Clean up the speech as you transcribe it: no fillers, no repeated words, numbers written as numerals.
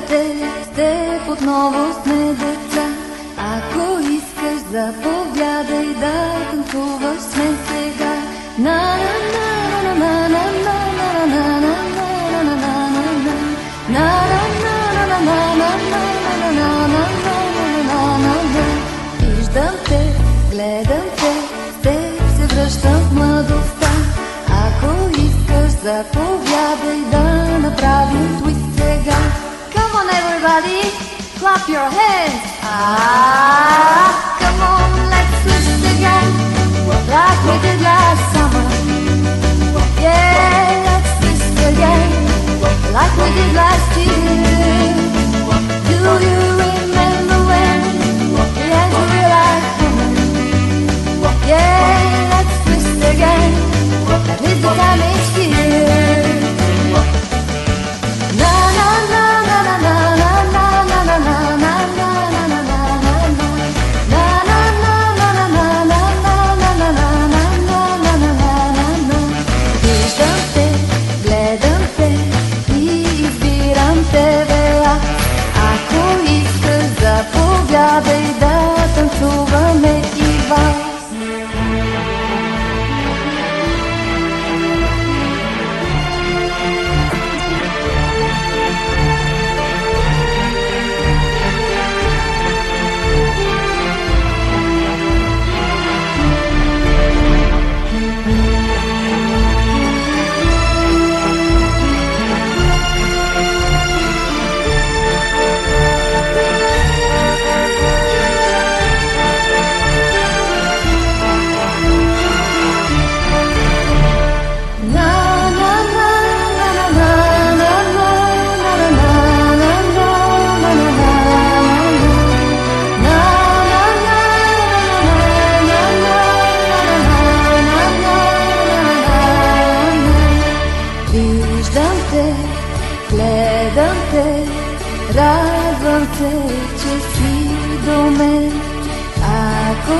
те, с теб отново сме деца. Ако искаш, заповядай да танцуваш сме сега. На на на на на на на на на на на на. Виждам те, гледам те, с теб се връщам в младостта. Ако искаш, заповядай да направим твист сега. Come on everybody, clap your hands. Come on, let's twist again, like we did last summer. Yeah, let's twist again, like we did last year. Do you remember when we had to realize woman? Yeah, let's twist again, at least the time is here. Na na na na na na na na na na na na na. Виждам те, гледам те и избирам тебе аз. Ако искаш, заповядай да танцуваме и вас. Гледам те, радвам се, че си до мен. Ако